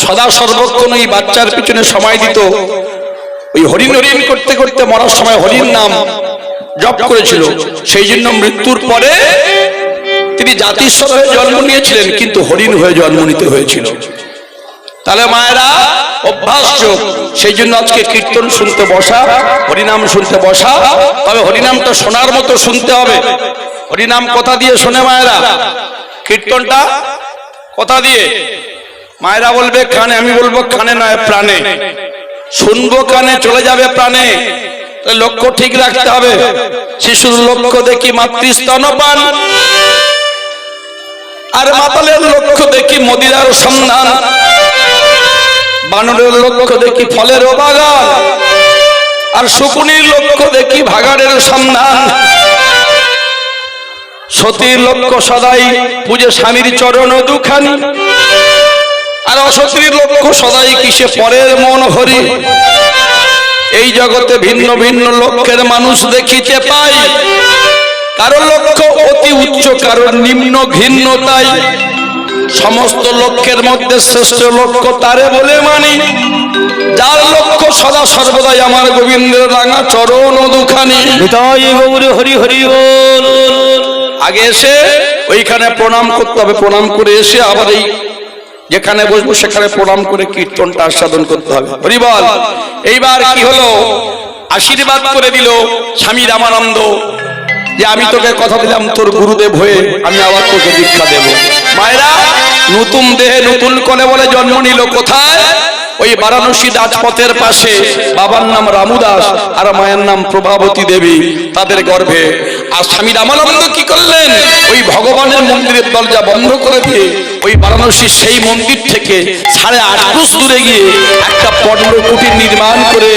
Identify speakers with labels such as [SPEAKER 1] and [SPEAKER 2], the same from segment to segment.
[SPEAKER 1] সদা সর্বক্ষণ ওই বাচ্চার পিছনে সময় দিত। ওই হরিণ হরিণ করতে করতে মরার সময় হরিণ নাম জপ করেছিল। সেই জন্য মৃত্যুর পরে তিনি জাতিস্বর হয়ে জন্ম নিয়েছিলেন, কিন্তু হরিণ হয়ে জন্ম নিতে হয়েছিল। তাহলে মায়েরা অভ্যাস যোগ, সেই জন্য আজকে কীর্তন শুনতে বসা, হরিনাম শুনতে বসা। তবে হরিনামটা শোনার মতো শুনতে হবে। হরিনাম কথা দিয়ে শোনে মায়েরা, কীর্তনটা কথা দিয়ে। মায়েরা বলবে কানে, আমি বলবো কানে নয় প্রাণে। শুনবো কানে, চলে যাবে প্রাণে। লক্ষ্য ঠিক রাখতে হবে। শিশুর লক্ষ্য দেখি মাতৃস্তনপান, আর মাতালের লক্ষ্য দেখি মদিরার সন্ধান। বানরের লক্ষ্য দেখি ফলের বাগান, আর শকুনির লক্ষ্য দেখি ভাগাড়ের সন্ধান। সতীর লক্ষ্য সদাই পূজে স্বামীর চরণ দুখানি, আর অসতীর লক্ষ্য সদাই কিসে পরের মন হরি। এই জগতে ভিন্ন ভিন্ন লক্ষ্যের মানুষ দেখিতে পাই, কারো লক্ষ্য অতি উচ্চ, কারো নিম্ন ঘৃণ্য। তাই সমস্ত লক্ষ্যের মধ্যে শ্রেষ্ঠ লক্ষ্য তারে বলে মানি, যার লক্ষ্য সদা সর্বদাই আমার গোবিন্দের রাঙা চরণ দুখানি। হরি হরি বল। আগে এসে ওইখানে প্রণাম করতে হবে, প্রণাম করে এসে আবার এই যেখানে বসবো সেখানে প্রণাম করে কীর্তনটা আস্বাদন করতে হবে। হরি বল। এইবার কি হলো, আশীর্বাদ করে দিল স্বামী রামানন্দ যে আমি তোকে কথা দিলাম তোর গুরুদেব হয়ে আমি আবার তোকে দীক্ষা দেব। মায়েরা নতুন দেহে নতুন কোলে বলে জন্ম নিল কোথায়? ওই বারাণসী রাজপথের পাশে। বাবার নাম রামুদাস আর মায়ের নাম প্রভাবতী দেবী, তাদের গর্ভে। আর স্বামী রামানন্দ কি করলেন? ওই ভগবানের মন্দিরের দরজা বন্ধ করে দিয়ে ওই বারাণসীর সেই মন্দির থেকে 8.5 ক্রোশ দূরে গিয়ে একটা পর্ণকুটির নির্মাণ করে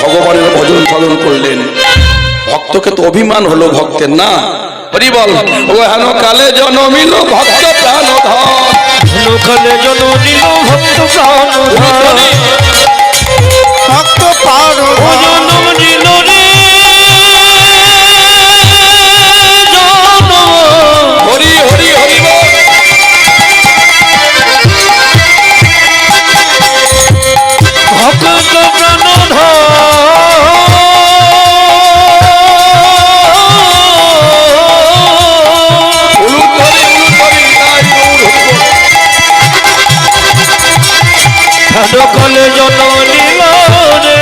[SPEAKER 1] ভগবানের ভজন ফলন করলেন। ভক্তকে তো অভিমান হলো ভক্তের, না? হরি বল। ও হেন কালে জনমিল ভক্ত প্রাণধর,
[SPEAKER 2] কালে জনমিল ভক্ত প্রাণধর, ভক্ত প্রাণধর জনম নিল রে জনম।
[SPEAKER 1] হরি হরি হরি বল।
[SPEAKER 2] ভক্ত প্রাণধর কলে জন্ম নিল রে।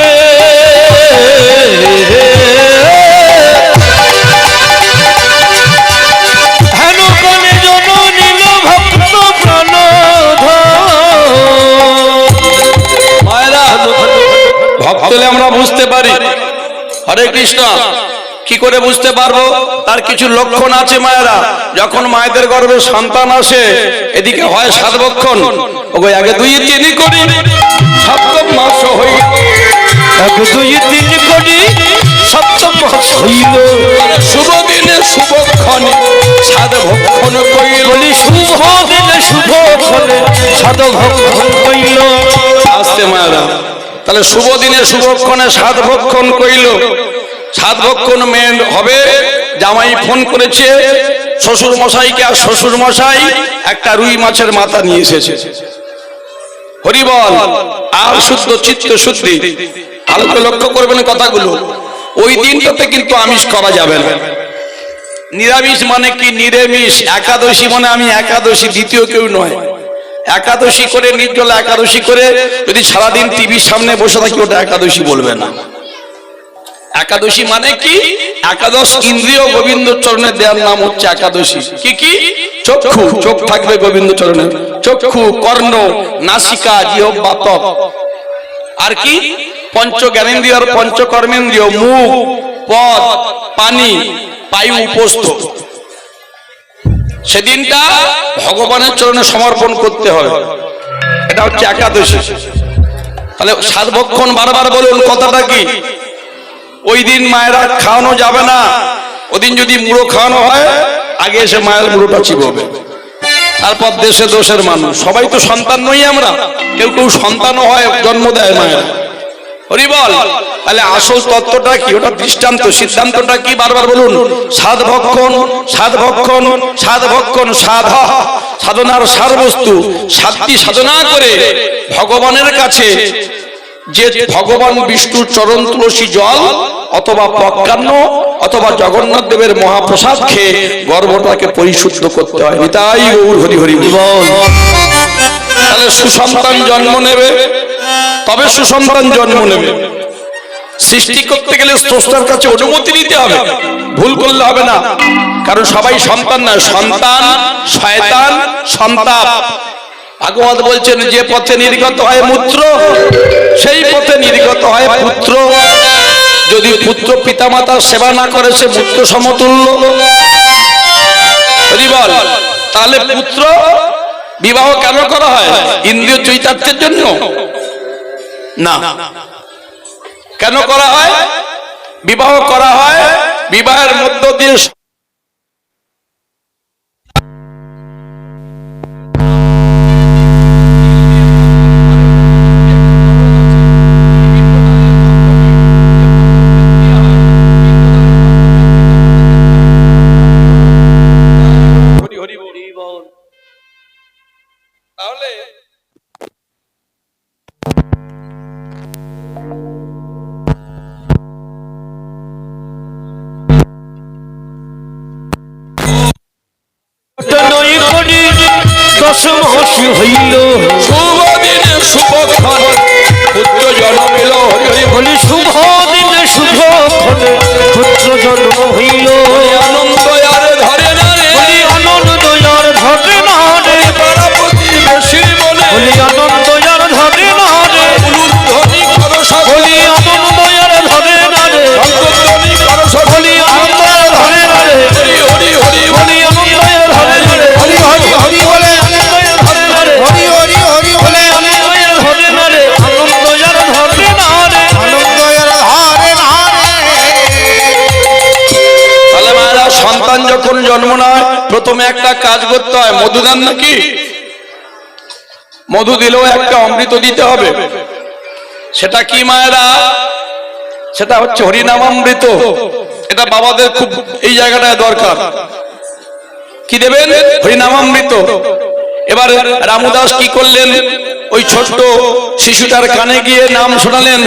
[SPEAKER 2] হেন কলে জন্ম নিল ভক্ত প্রাণধর।
[SPEAKER 1] মায়েরা ভক্ত হলে আমরা বুঝতে পারি। হরে কৃষ্ণ। কি করে বুঝতে পারবো? তার কিছু লক্ষণ আছে মায়েরা। যখন মায়েদের গর্ভে সন্তান আসে, এদিকে হয় 7 বক্ষণ, ওই আগে 2 3 করি সপ্তম মাস হইল,
[SPEAKER 2] 1 2 3 করি সপ্তম মাস হইল।
[SPEAKER 1] শুভ দিনে শুভক্ষণে 7 ভক্ষণ কইল।
[SPEAKER 2] শুভ দিনে শুভক্ষণে 7 ভক্ষণ কইল।
[SPEAKER 1] আসতে মায়েরা, তাহলে শুভ দিনে শুভক্ষণে 7 ভক্ষণ কইল। 7 ভক্ষণ মেন হবে। জামাই ফোন করেছে শ্বশুর মশাইকে, আর শ্বশুর মশাই একটা রুই মাছের মাথা নিয়ে এসেছে। হরি বল। আর শুদ্ধ চিত্ত শুদ্ধি। আলোকে লক্ষ্য করবেন কথাগুলো। ওই দিনটাতে কিন্তু আমিষ করা যাবে না। নিরামিষ মানে কি? নিরামিষ। একাদশী মানে আমি একাদশী, দ্বিতীয় কেউ নয়। একাদশী করে নির্জলা একাদশী করে যদি সারাদিন টিভির সামনে বসে থাকি, ওটা একাদশী বলবে না। একাদশী মানে কি? একাদশ ইন্দ্রিয় গোবিন্দ চরণে দেওয়ার নাম হচ্ছে একাদশী। কি কি? চক্ষু, চোখ থাকবে গোবিন্দ চরণে। চক্ষু, কর্ণ, নাসিকা, জিহ্বা, ত্বক। আর কি? পঞ্চ জ্ঞানেন্দ্রিয় আর পঞ্চ কর্মেন্দ্রিয়, মুখ, পদ, পানি, বায়ু, উপস্থ। সেদিনটা ভগবানের চরণে সমর্পণ করতে হবে। এটা হচ্ছে একাদশী। তাহলে 7 ভক্ষণ বারবার বলুন, কথাটা কি? ওই দিন মায়েরা খাওয়ানো যাবে না। ওদিন যদি মুড়ো খাওয়ানো হয়, আগে এসে মায়ের মুড়োটা চিবোবে। তারপর দেশে দোষের মানুষ, সবাই তো সন্তান নই আমরা, কেউ কেউ সন্তানও হয়, জন্ম দেয় মায়েরা। হরি বল। তাহলে আসল তত্ত্বটা কি? ওটা দৃষ্টান্ত, সিদ্ধান্তটা কি? বারবার বলুন, 7 ভক্ষণ 7 ভক্ষণ 7 ভক্ষণ 7 সাধনার সারবস্তু। সাতটি সাধনা করে ভগবানের কাছে যে ভগবান বিষ্ণুর চরণ তুলসী জল অথবা পক্ষান্ন অথবা জগন্নাথ দেবের মহাপ্রসাদ খেয়ে গর্ভটাকে পরিশুদ্ধ করতে হয়। নিতাই গৌর হরি হরি বল। তাহলে সুসন্তান জন্ম নেবে, তবে সুসন্তান জন্ম নেবে। সৃষ্টি করতে গেলে স্রষ্টার কাছে অনুমতি নিতে হবে, ভুল করলে হবে না। কারণ সবাই সন্তান না, সন্তান শয়তান সন্তাপ। ভাগবত বলছেন যে পথে নির্গত হয় মূত্র, সেই পথে নির্গত হয় পুত্র। যদি পুত্র পিতামাতার সেবা না করে সে মূত্র সমতুল্য। বল, তাহলে পুত্র বিবাহ কেন করা হয়? ইন্দ্রিয় চৈতার্থের জন্য না। কেন করা হয়? বিবাহ করা হয় বিবাহের মধ্য দিয়ে তাহলে
[SPEAKER 2] দশম হাসি হইল
[SPEAKER 1] শুভ দিনে শুভক্ষণ পুত্র জন্মিল।
[SPEAKER 2] বলি শুভ দিনে শুভক্ষণে পুত্র জন্ম হইল।
[SPEAKER 1] আনন্দ আর ধরে না রে,
[SPEAKER 2] বলি আনন্দ আর ধরে না রে,
[SPEAKER 1] প্রতিবেশীর মনে
[SPEAKER 2] বলি আনন্দ আর ধরে না রে,
[SPEAKER 1] উলুধ্বনি করো সকলে,
[SPEAKER 2] বলি আনন্দ আর ধরে না রে,
[SPEAKER 1] শঙ্খধ্বনি করো সকলে,
[SPEAKER 2] বলি আনন্দ আর ধরে না রে,
[SPEAKER 1] হরি হরি হরি
[SPEAKER 2] বলি আনন্দ আর ধরে না রে,
[SPEAKER 3] হরি হরি হরি বলে
[SPEAKER 2] আনন্দ আর ধরে না রে,
[SPEAKER 3] হরি হরি হরি বলে
[SPEAKER 2] আনন্দ আর ধরে না রে, আনন্দ আর ধরে না রে।
[SPEAKER 3] আনন্দ এর হারে
[SPEAKER 1] তাহলে মায়েরা সন্তান যখন জন্ম নেয় প্রথমে একটা কাজ করতে হয়। মধু দেন নাকি? মধু দিলেও একটা অমৃত দিতে হবে। সেটা কি মায়েরা? সেটা হচ্ছে হরিনামামৃত। এটা বাবাদের খুব এই জায়গাটায় দরকার। কি দেবেন? হরিনামামৃত। এবার রামুদাস কি করলেন? ওই ছোট্ট শিশুটার কানে গিয়ে নাম শোনালেন।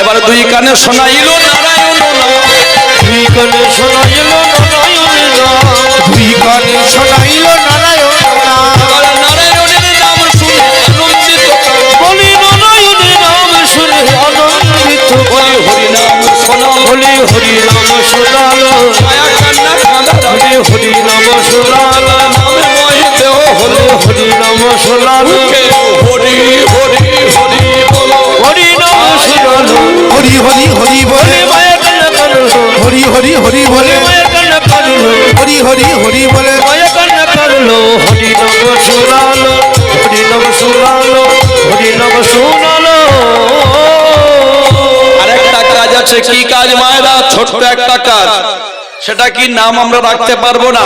[SPEAKER 1] এবার দুই কানে শোনাইল নারায়ণ নাম।
[SPEAKER 2] দুই কানে শোনাইল নারায়ণের নাম,
[SPEAKER 3] দুই কানে শোনাইল নারায়ণ নাম।
[SPEAKER 1] এবার নারায়ণের নাম শুনে আনন্দিত
[SPEAKER 2] বলি নারায়ণের নাম শুনে আনন্দিত,
[SPEAKER 1] বলি হরিনাম শোনাল,
[SPEAKER 2] বলি হরি নাম শোনালো,
[SPEAKER 1] মায়া কান্না কাঁদা
[SPEAKER 2] বলি হরি নাম শোনালো,
[SPEAKER 1] নামে মহি দেহ হলো
[SPEAKER 2] হরি নাম শোনালো,
[SPEAKER 1] হরি হরি হরি বলো,
[SPEAKER 2] হরি নাম শোনালো।
[SPEAKER 3] হরি হরি হরি বলে
[SPEAKER 2] বলি মায়া কান্না কাঁদলো,
[SPEAKER 3] হরি হরি হরি বলে
[SPEAKER 2] মায়া কান্না কাঁদলো,
[SPEAKER 3] হরি হরি হরি বলে
[SPEAKER 2] মায়া কান্না কাঁদলো। হরি নাম শোনালো, হরি নাম শোনালো, হরি নাম শোনালো।
[SPEAKER 1] আরেকটা কাজ আছে। কি কাজ মায়েরা? ছোট্ট একটা কাজ। সেটা কি? নাম আমরা রাখতে পারবো না।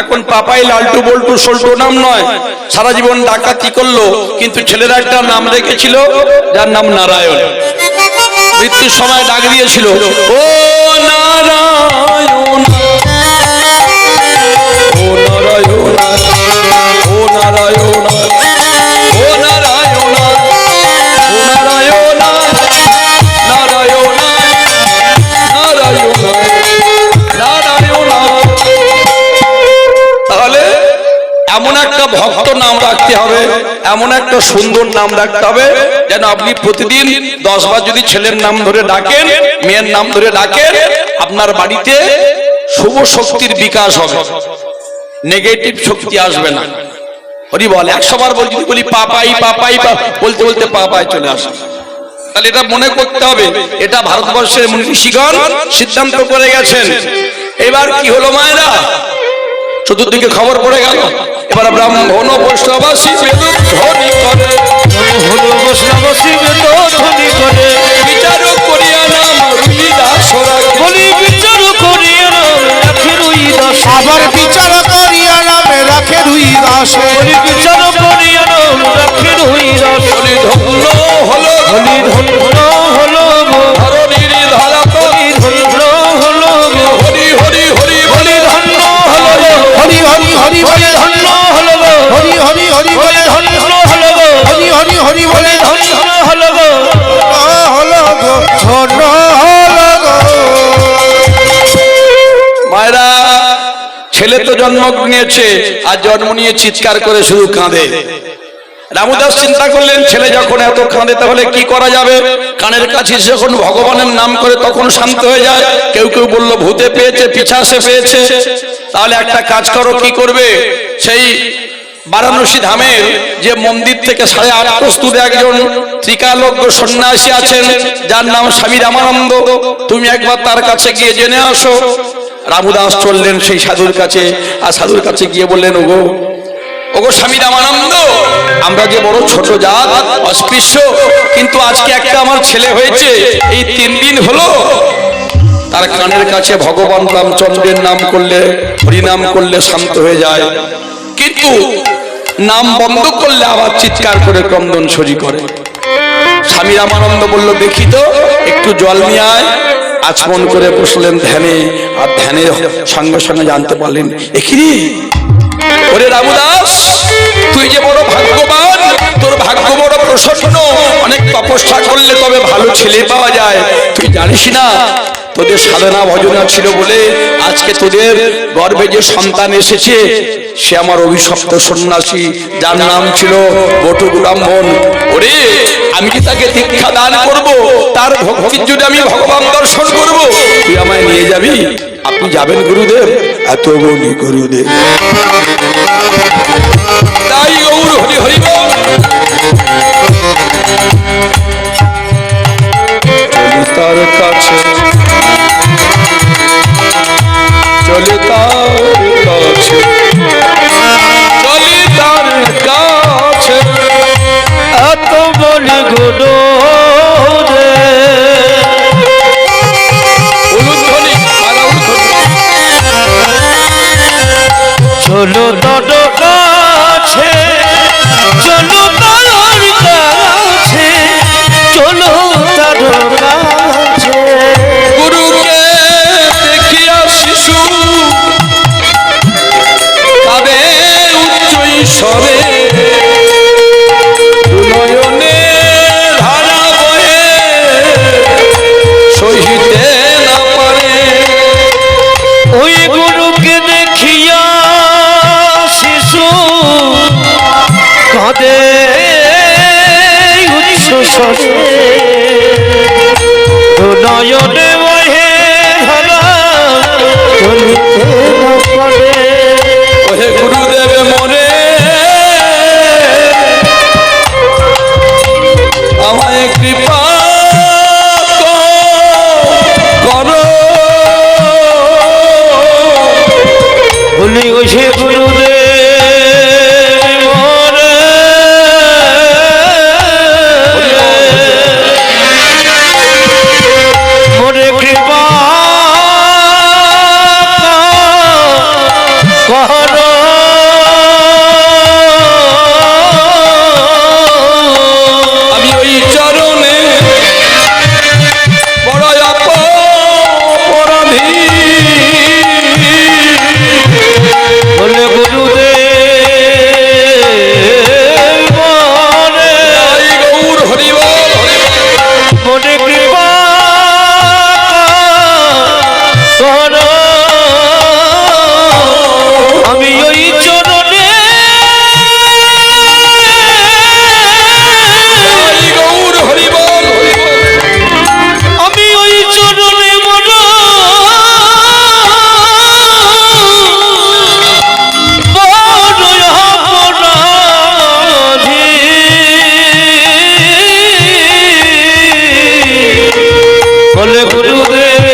[SPEAKER 1] এখন পাপাই লালটু বল্টু সল্টু নাম নয়। সারা জীবন ডাকাতি করলো, কিন্তু ছেলেরা একটা নাম রেখেছিল যার নাম নারায়ণ। মৃত্যুর সময় ডাক দিয়েছিল, ও নারায়ণ, ও নারায়ণ, ও নারায়ণ, ও নারায়ণ, ও নারায়ণ, নারায়ণ, নারায়ণ, নারায়ণ। তাহলে এমন একটা ভক্ত নাম রাখতে হবে, এমন একটা সুন্দর নাম রাখতে হবে যেন আপনি প্রতিদিন 10 বার যদি ছেলের নাম ধরে ডাকেন, মেয়ের নাম ধরে ডাকেন, আপনার বাড়িতে শুভ শক্তির বিকাশ হবে, নেগেটিভ শক্তি আসবে না। হরি বল। 100 বার বল, যদি বলি পাপাই পাপাই বলতে বলতে পাপাই চলে আসে। তাহলে এটা মনে করতে হবে। এটা ভারতবর্ষের মুনি ঋষিগণ সিদ্ধান্ত করে গেছেন। এবার কি হলো মায়েরা? চতুর্দিকে খবর পড়ে গেল। এবার ব্রাহ্মণ বৈষ্ণবাসী ধ্বনি করে,
[SPEAKER 2] হলো বৈষ্ণবাসী ধ্বনি করে,
[SPEAKER 1] বিচার করিয়া নাম রুইদাস রাখে।
[SPEAKER 2] বলি বিচার করিয়া নাম রাখে রুইদাস,
[SPEAKER 3] আবার বিচার করিয়া নামে রাখে দুই দাসে
[SPEAKER 2] বলি বিচার করিয়া নাম রাখে রুইদাস।
[SPEAKER 1] বলি ধন্য হলো,
[SPEAKER 2] বলি ধন্য হলো গো,
[SPEAKER 1] ধরণীর ধারা তো,
[SPEAKER 2] বলি ধন্য হলো গো,
[SPEAKER 1] হরি হরি হরি বলি
[SPEAKER 2] বলি ধন্য হলো গো,
[SPEAKER 3] হরি হরি হরি বলে
[SPEAKER 2] ধন্য হলো গো,
[SPEAKER 1] জন্ম নিয়েছে আর জন্ম নিয়ে চিৎকার করে শুধু কাঁদে। রামুদাস চিন্তা করলেন ছেলে যখন এত কাঁদে তাহলে কি করা যাবে। কানের কাছে যখন ভগবানের নাম করে তখন শান্ত হয়ে যায়। কেউ কেউ বলল ভূতে পেয়েছে, পিশাচে পেয়েছে। তাহলে একটা কাজ করো, কি করবে? সেই বারাণসী ধামের যে মন্দির থেকে 8.5 কোষ দূরে একজন ত্রিকালজ্ঞ সন্ন্যাসী আছেন যার নাম স্বামী রামানন্দ, তুমি একবার তার কাছে গিয়ে জেনে আসো। রামুদাস চললেন সেই সাধুর কাছে, আর সাধুর কাছে গিয়ে বললেন, ওগো স্বামী রামানন্দ, আমরা যে বড় ছোট জাত, অস্পৃশ্য, কিন্তু আজকে একটা আমার ছেলে হয়েছে, এই 3 দিন হলো তার কানের কাছে ভগবান রামচন্দ্রের নাম করলে, হরিনাম করলে শান্ত হয়ে যায়, কিন্তু নাম বন্ধ করলে আবার চিৎকার করে ক্রন্দন সরি করে। স্বামী রামানন্দ বলল, দেখি তো, একটু জল নিয়ে আয়। আচমন করে বসলেন ধ্যানে, আর ধ্যানের সঙ্গে সঙ্গে জানতে পারলেন, এখিরি ওরে রামুদাস, তুই যে বড় ভাগ্যবান, তোর ভাগ্য বড় প্রসন্ন, অনেক তপস্যা করলে তবে ভালো ছেলে পাওয়া যায়। তুই জানিস না, তোদের সাধনা ভজনা ছিল বলে আজকে তোদের গর্ভে যে সন্তান এসেছে সে আমার অভিশপ্ত সন্ন্যাসী, যার নাম ছিল বটুক ব্রাহ্মণ। ওরে, আমি কি তাকে দীক্ষা দান করব? তার ভক্তির জন্য আমি ভগবান দর্শন করব, তুই আমায় নিয়ে যাবি? আপনি যাবেন গুরুদেব? এত বলি গুরুদেব। তাই গৌর হরি হরি বল। তার কাছে চলে, তার কাছে চলে, তার কাছে
[SPEAKER 2] এত বড় গুণ রে,
[SPEAKER 1] উলুধ্বনি মারা উলুধ্বনি।
[SPEAKER 2] চলো তোর কাছে, চলো তার কাছে, চলো তার কাছে।
[SPEAKER 1] গুরুকে দেখিয়া শিশু কাঁদে উচ্চ ঈশ্বরে, নয়নে ধারা বহে সহিতে না পারে।
[SPEAKER 2] ওই গুরুকে দেখিয়া শিশু কাঁদে উচ্চ স্বরে, নয়নে বহে ধারা চলিতে না পারে।
[SPEAKER 1] ওহে গুরুদেব মরে আমায় কৃপা করো।
[SPEAKER 2] ভুলি গেছে গুরুদেব মরে, মরে কৃপা করো।
[SPEAKER 1] আমি ওই চরণে বড় অপরাধী,
[SPEAKER 2] বলে গুরুদেব মরে,
[SPEAKER 1] গৌর হরি বল,
[SPEAKER 2] মনে কৃপা করো। আমি ওই চরণে,
[SPEAKER 1] গৌর হরি বল,
[SPEAKER 2] আমি ওই চরণে মর বড় অপরাধী। বলে গুরুদেব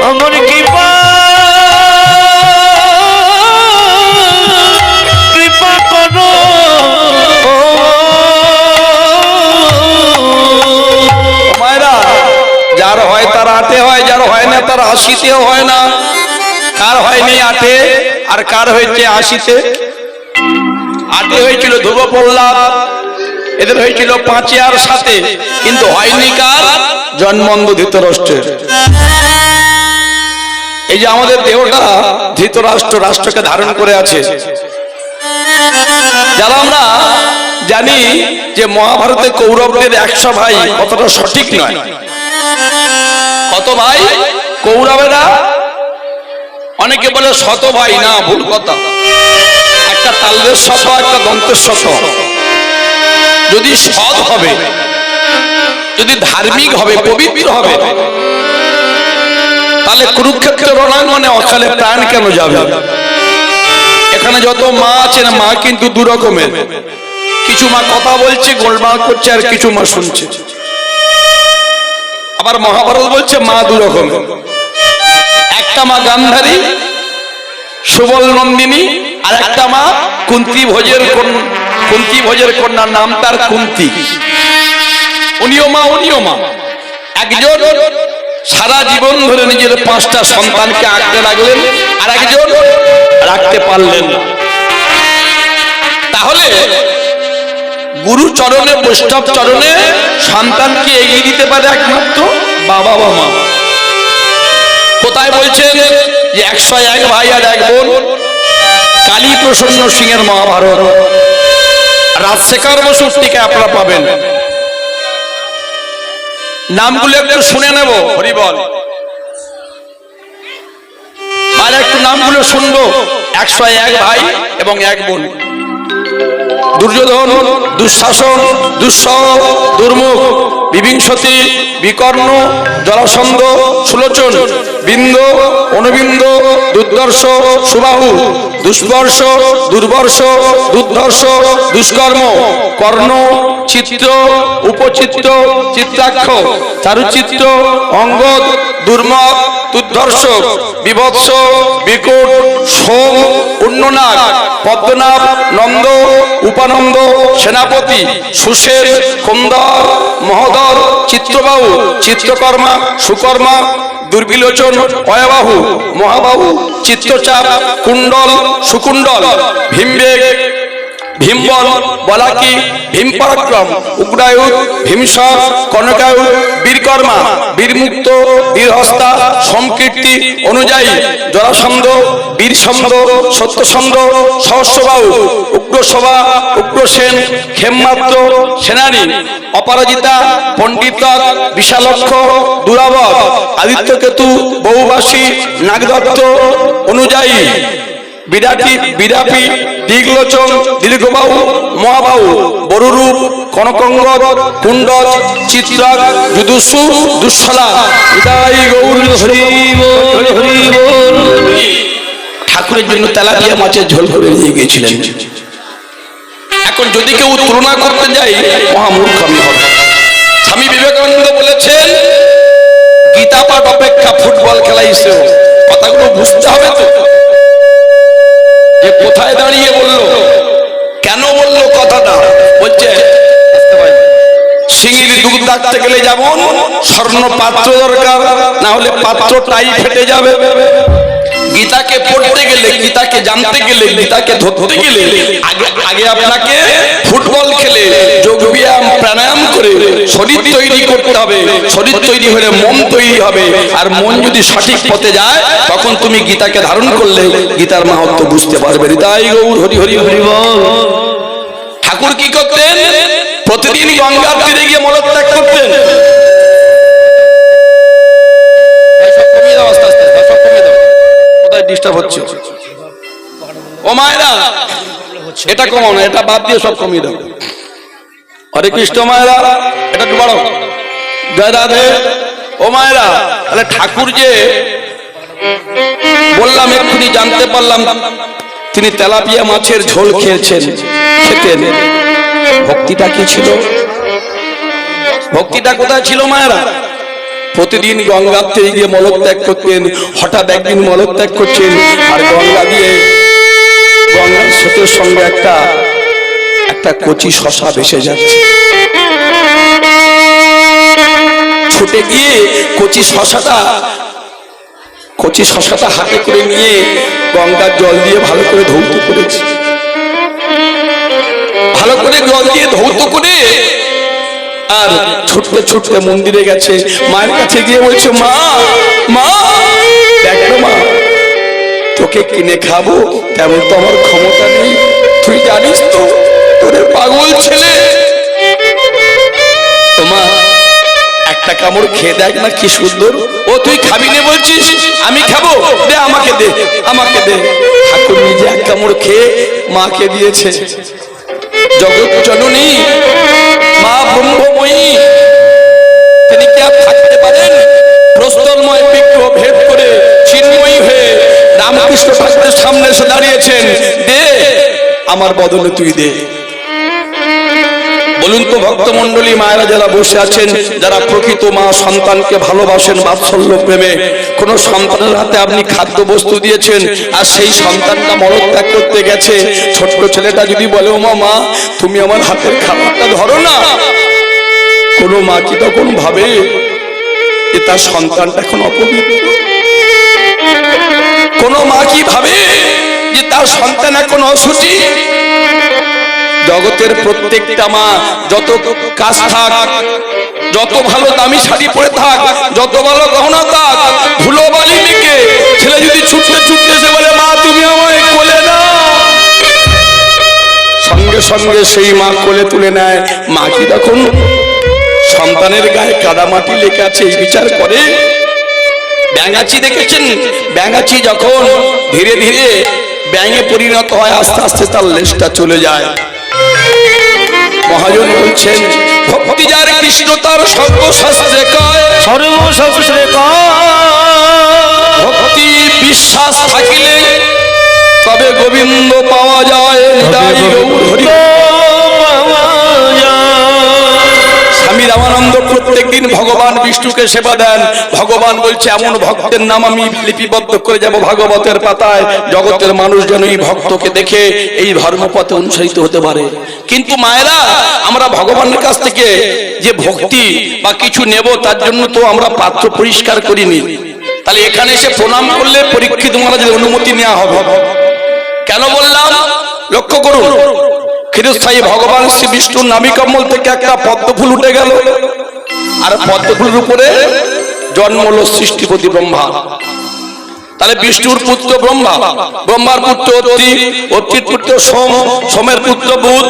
[SPEAKER 2] আমার কৃপা কৃপা করো।
[SPEAKER 1] মায়েরা, যার হয় তার আটে হয়, যার হয় না তার 80তেও হয় না। কার হয়নি আটে, আর কার হয়েছে 80তে? আটে হয়েছিল ধ্রুব প্রহ্লাদ, এদের হয়েছিল 5 আর 7, কিন্তু হয়নি কার? জন্মন্ধ ধৃতরাষ্ট্রের। এই যে আমাদের দেহটা ধৃতরাষ্ট্র রাষ্ট্রকে ধারণ করে আছে, যারা আমরা জানি যে মহাভারতে কৌরবদের 100 ভাই, কতটা সঠিক নয়। শত ভাই কৌরবেরা, অনেকে বলে শত ভাই, না, ভুল কথা। একটা তালবের শত, একটা দন্তের শত। যদি সৎ হবে, যদি ধার্মিক হবে, পবিত্র হবে, তাহলে কুরুক্ষেত্রের রণাঙ্গনে অকালে প্রাণ কেন যাবে? এখানে যত মা আছেন, মা কিন্তু দু রকমের। কিছু মা কথা বলছে, গোলমাল করছে, আর কিছু মা শুনছে। আবার মহাভারত বলছে মা দু রকমের। একটা মা গান্ধারী, সুবল নন্দিনী, আর একটা মা কুন্তী ভোজের কন্যা, নাম তার কুন্তী। উনিও মা। একজন সারা জীবন ধরে নিজের 5টা সন্তানকে আঁকড়ে রাখলেন, আর একজন রাখতে পারলেন না। তাহলে গুরু চরণে, বৈষ্ণব চরণে সন্তানকে এগিয়ে দিতে পারে একমাত্র বাবা বা মা। কোথায় বলছেন যে 101 ভাই আর 1 বোন? কালী প্রসন্ন সিংহের মহাভারত, রাজশেখর বসুর টিকা আপনারা পাবেন। নামগুলো একটু শুনে নেব, হরি বল। আর একটু নামগুলো শুনবো। 101 ভাই এবং 1 বোন। দুর্যোধন, দুঃশাসন, দুঃসহ, দুর্মুখ, বিবিংশতি, বিকর্ণ, জরাসন্ধ, সুলোচন, বিন্দ, অনুবিন্দ, দুর্ধর্ষ, সুবাহু, দুষ্বর্ষ, দুর্বর্ষ, দুর্ধর্ষ, দুষ্কর্ম, কর্ণ, চিত্র, উপচিত্র, চিত্রাক্ষ, চারুচিত্র, অঙ্গদ, দুর্মক, দুর্ধর্ষক, বিভৎস, বিকট, সোম, উন্ননাগ, পদ্মনাভ, নন্দ, উপানন্দ, সেনাপতি, সুশের, কুন্দর, মহোদর, চিত্রবাহু, চিত্রকর্মা, সুকর্মা, দুর্বিলোচন, অয়বাহু, মহাবাহু, চিত্রচাপ, কুণ্ডল, সুকুণ্ডল, ভীমবেগ, ভীমবল, বলাকি, ভীম পরাক্রম, উগ্রায়ুধ, ভীমসর, কনকায়ুধ, বীরকর্মা, বীরমুক্ত, বীরহস্তা, সমকীর্তি, অনুযায়ী, জরাসন্ধ, বীরসন্ধ, সত্যসন্ধ, সহস্রবাহু, উগ্রসভা, উগ্রসেন, ক্ষেমমাত্র, সেনানী, অপরাজিতা, পণ্ডিতক, বিশালক্ষ, দুরাবত, আদিত্যকেতু, বহুবাসী, নাগদত্ত, অনুযায়ী, বিরাপি, দিগ্লোচন, দীর্ঘবাহু, মহাবাহু, বরুরূপ, কনকঙ্গদ, কুণ্ডজ, চিত্রাক, যুদুসু, দুঃশলা। ঠাকুরের জন্য তেলাপিয়া মাছের ঝোল করে নিয়ে গিয়েছিলেন। এখন যদি কেউ তুলনা করতে যায়, মহামূর্খামি হবে। স্বামী বিবেকানন্দ বলেছেন, গীতা পাঠ অপেক্ষা ফুটবল খেলা হিসেবে। কথাগুলো বুঝতে হবে তো, যে কোথায় দাঁড়িয়ে বললো, কেন বললো কথাটা। বলছে সিঙ্গির দুধ ডাকতে গেলে যেমন স্বর্ণ পাত্র দরকার, না হলে পাত্রটাই ফেটে যাবে। গীতাকে পড়তে গেলে, গীতাকে জানতে গেলে, গীতাকে ধরতে গেলে আগে আপনাকে ফুটবল খেলে, যোগ ব্যায়াম, প্রাণায়াম করে শরীর তৈরি করতে হবে। শরীর তৈরি হলে মন তৈরি হবে, আর মন যদি সঠিক পথে যায়, তখন তুমি গীতাকে ধারণ করলে গীতার মাহাত্ম্য বুঝতে পারবে। তাই গৌর হরি হরি হরি বল। ঠাকুর কি করতেন? প্রতিদিন গঙ্গার তীরে গিয়ে মলত্যাগ করতেন। ডিস্টার্ব হচ্ছে। ও মায়েরা, এটা কমাও না, এটা বাদ দিয়ে সব কমিয়ে দাও। হরে কৃষ্ণ মায়েরা, এটা একটু বাড়াও। জয় রাধে। ও মায়েরা, তাহলে ঠাকুর যে বললাম, এক্ষুনি জানতে পারলাম তিনি তেলাপিয়া মাছের ঝোল খেতেন। ভক্তিটা কি ছিল? ভক্তিটা কোথায় ছিল মায়েরা? প্রতিদিন গঙ্গার তীরে গিয়ে মলত্যাগ করতেন। হঠাৎ একদিন মলত্যাগ করছেন, আর গঙ্গা দিয়ে, গঙ্গার স্রোতের সঙ্গে একটা কচি শশা ভেসে যাচ্ছে। ছুটে গিয়ে কচি শশাটা হাতে করে নিয়ে গঙ্গার জল দিয়ে ভালো করে ধৌত করেছে। ভালো করে জল দিয়ে ধৌত করে আর ছুটতে ছুটতে মন্দিরে গেছে। মায়ের কাছে গিয়ে বলছে, মা মা দেখো মা, তোকে কিনে খাবো তেমন তো আমার ক্ষমতা নেই। তুই জানিস তো তোর পাগল ছেলে। তোমা একটা কামড় খেয়ে দেখ না কি সুন্দর। ও তুই খাবি না বলছিস, আমি খাবো, দে আমাকে দে, আমাকে দে। ঠাকুর নিজে এক কামড় খেয়ে মাকে দিয়েছে। জগৎ জননী মা ব্রহ্মময়ী, তিনি কি আর থাকতে পারেন? প্রস্তরময় বিগ্রহ ভেদ করে চিন্ময়ী হয়ে রামকৃষ্ণ ঠাকুরের সামনে এসে দাঁড়িয়েছেন। দে আমার বদলে তুই দে। বলুন তো ভক্তমণ্ডলী, মায়েরা যারা বসে আছেন, যারা প্রকৃত মা সন্তানকে ভালোবাসেন বাৎসল্য প্রেমে, কোন সন্তানের হাতে আপনি খাদ্য বস্তু দিয়েছেন আর সেই সন্তানটা মলত্যাগ করতে গেছে, ছোট্ট ছেলেটা যদি বলে ও মা তুমি আমার হাতের খাবারটা ধরো না, কোন মা কি তখন ভাবে যে তার সন্তানটা এখন অপবিত্র? কোন মা কি ভাবে যে তার সন্তান এখন অশুচি? জগতের প্রত্যেকটা মা যত কাজ থাক, যত ভালো দামি শাড়ি পরে থাক, যত ভালো গহনা থাক, ধুলো বালি মেখে ছেলে যদি ছুটতে ছুটতে এসে বলে মা তুমি আমায় কোলে নাও, সঙ্গে সঙ্গে সেই মা কোলে তুলে নেয়। মা কি তখন সন্তানের গায়ে কাদা মাটি লেগে আছে এই বিচার করে? ব্যাঙাচি দেখেছেন? ব্যাঙাচি যখন ধীরে ধীরে ব্যাঙে পরিণত হয়, আস্তে আস্তে তার লেজটা চলে যায়। মহাজন বলছেন ভক্তি যার কৃষ্ণ তার সর্বশাস্ত্রে কয়,
[SPEAKER 2] সর্বশাস্ত্রে
[SPEAKER 1] ভক্তি বিশ্বাস থাকিলে তবে গোবিন্দ পাওয়া যায়। স্বামী রামানন্দ প্রত্যেকদিন ভগবান বিষ্ণুকে সেবা দেন। ভগবান বলছে এমন ভক্তের নাম আমি লিপিবদ্ধ করে যাব ভাগবতের পাতায়, জগতের মানুষ যেন এই ভক্তকে দেখে এই ধর্মপথে অনুসরিত হতে পারে। কিন্তু মায়েরা, আমরা ভগবানের কাছ থেকে যে ভক্তি বা কিছু নেব তার জন্য তো আমরা পাত্র পরিষ্কার করিনি। তাহলে এখানে এসে প্রণাম করলে পরীক্ষিত মহারাজের অনুমতি নেওয়া হবে। কেন বললাম লক্ষ্য করুন, ক্ষীরস্থায়ী ভগবান শ্রী বিষ্ণুর নাভিকমল থেকে একটা পদ্ম ফুল উঠে গেল, আর পদ্ম ফুলের উপরে জন্ম হলো সৃষ্টিপতি ব্রহ্মা। তাহলে বিষ্ণুর পুত্র ব্রহ্মা, ব্রহ্মার পুত্র অত্রি, অত্রির পুত্র সোম, সোমের পুত্র বুধ,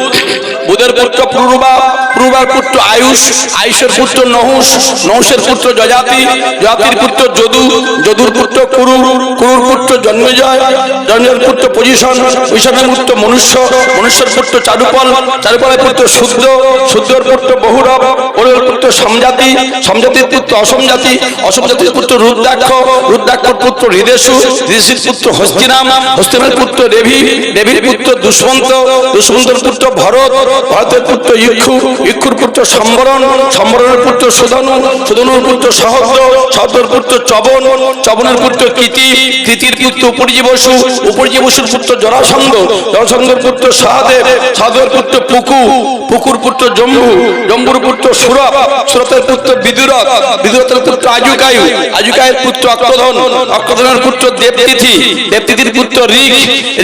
[SPEAKER 1] বুধের পুত্র পুরুবা, পুরুবার পুত্র আয়ুষ, আয়ুষের পুত্র নহুষ, নহুষের পুত্র যজাতি, যজাতির পুত্র যদু, যদুর পুত্র কুরু, কুরুর পুত্র জন্মেজয়, জন্মের পুত্র পজিশন, পজিশনের পুত্র মনুষ্য, মনুষ্যের পুত্র চারুপল, চারুপলের পুত্র শুদ্ধ, শুদ্ধর পুত্র বহুরব, বহুরবের পুত্র সমজাতি, সমজাতির পুত্র অসমজাতি, অসমজাতির পুত্র রুদ্রাক্ষ, রুদ্রাক্ষর পুত্র হৃদেশু, হৃদেশের পুত্র হস্তিনাম, হস্তিনামের পুত্র দেবী, দেবীর পুত্র দুষ্মন্ত, দুষ্মন্তর পুত্র ভরত, ভরতের পুত্র ইক্ষু, ইক্ষুর পুত্র সম্বরণ, সম্বরণের পুত্র সুধনু, সুধনুর পুত্র সহদ্র, সহদ্রের পুত্র চবন, চবনের পুত্র কৃতি, কৃতির পুত্র উপরজীবসু, উপরজীবসুর পুত্র জরাসন্ধ, জরাসন্ধের পুত্র সহদেব, সহদেবের পুত্র পুকু, পুকুর পুত্র জম্বু, জম্বুর পুত্র সুরত, সুরতের পুত্র বিদুরথ, বিদুরথের পুত্র আজুকায়ু, আজুকায়ের পুত্র অক্রধন, অক্রধনের পুত্র দেবতিথি, দেবতিথির পুত্র ঋক,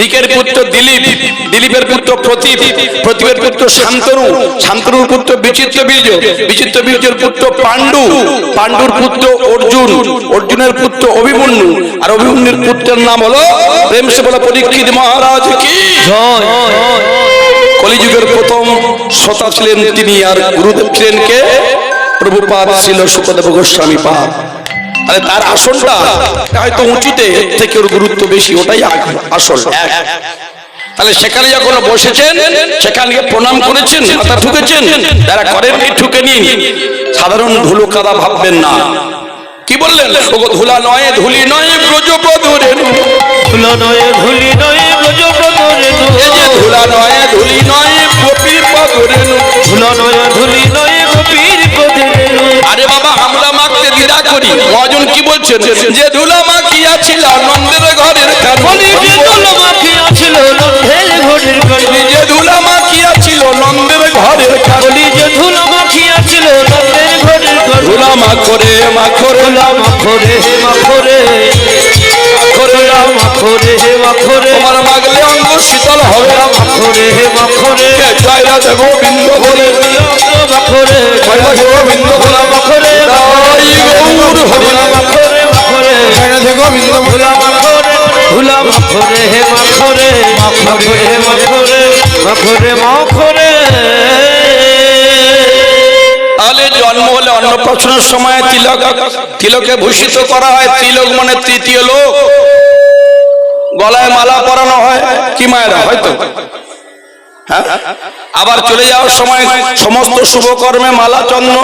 [SPEAKER 1] ঋকের পুত্র দিলীপ, দিলীপের পুত্র প্রতীপ, প্রতীপের পুত্র শান্তনু, শান্তনুর পুত্র বিচিত্র বীর্য, বিচিত্র বীর্যের পুত্র পাণ্ডু, পাণ্ডুর পুত্র অর্জুন, অর্জুনের পুত্র অভিমন্যু, আর অভিমন্যুর পুত্রের নাম হলো প্রেম সে বলা পরীক্ষিত মহারাজ কি
[SPEAKER 2] জয়।
[SPEAKER 1] কলিযুগের প্রথম শ্রোতা ছিলেন তিনি, আর গুরুদেব ছিলেন কে? প্রভুপাদ ছিল সুখদেব গোস্বামী পাদ। তাহলে তার আসনটা হয়তো উঁচুতে, এর থেকে ওর গুরুত্ব বেশি, ওটাই আসল। তাহলে সেখানে যখন বসেছেন সেখানে প্রণাম করেছেন, মাথা ঠুকেছেন, যারা করেননি ঠুকে নিন। সাধারণ ধুলো কাদা ভাববেন না। কি বললেন? ধুলা নয় ধুলি নয় ব্রজপদ রেণু,
[SPEAKER 2] ধুলা নয় ধুলি নয় ব্রজপদ রেণু,
[SPEAKER 1] এই যে ধুলা নয় ধুলি নয় গোপীর পদ রেণু,
[SPEAKER 2] ধুলা নয় ধুলি নয় গোপীর পদ রেণু।
[SPEAKER 1] আরে বাবা, আমরা মাখতে দ্বিধা করি। মহাজন কি বলছেন? যে ধুলা মাখিয়াছিল নন্দের ঘরের কানলি,
[SPEAKER 2] যে ধুলা মাখিয়াছিল নন্দের ঘরের কানলি,
[SPEAKER 1] যে ধুলা মাখিয়াছিল নন্দের ঘরের কানলি,
[SPEAKER 2] যে ধুলা মাখিয়াছিল নন্দের ঘরের কানলি।
[SPEAKER 1] ধুলা মাখরে মাখরে
[SPEAKER 2] ধুলা মাখরে মাখরে ধুলা মাখরে মাখরে,
[SPEAKER 1] তোমার মাগলে অঙ্গ শীতল হবে।
[SPEAKER 2] মাখরে মাখরে
[SPEAKER 1] জয় রাধে গোবিন্দ বলে,
[SPEAKER 2] মাখরে
[SPEAKER 1] জয় রাধে গোবিন্দ বলে,
[SPEAKER 2] মাখরে
[SPEAKER 1] জয় গৌর হরি।
[SPEAKER 2] মাখরে মাখরে
[SPEAKER 3] গোবিন্দ
[SPEAKER 2] ধুলা মাখরে, ধুলা মাখরে হে মাখরে, মাখরে মাখরে মাখরে মাখরে।
[SPEAKER 1] তাহলে জন্ম হলে অন্নপ্রাশনের সময় তিলকে ভূষিত করা হয়। তিলক মানে তৃতীয় লোক। গলায় মালা পরানো হয় কি মায়েরা, হয়তো হ্যাঁ। আবার চলে যাওয়ার সময় সমস্ত শুভকর্মে মালা চন্দন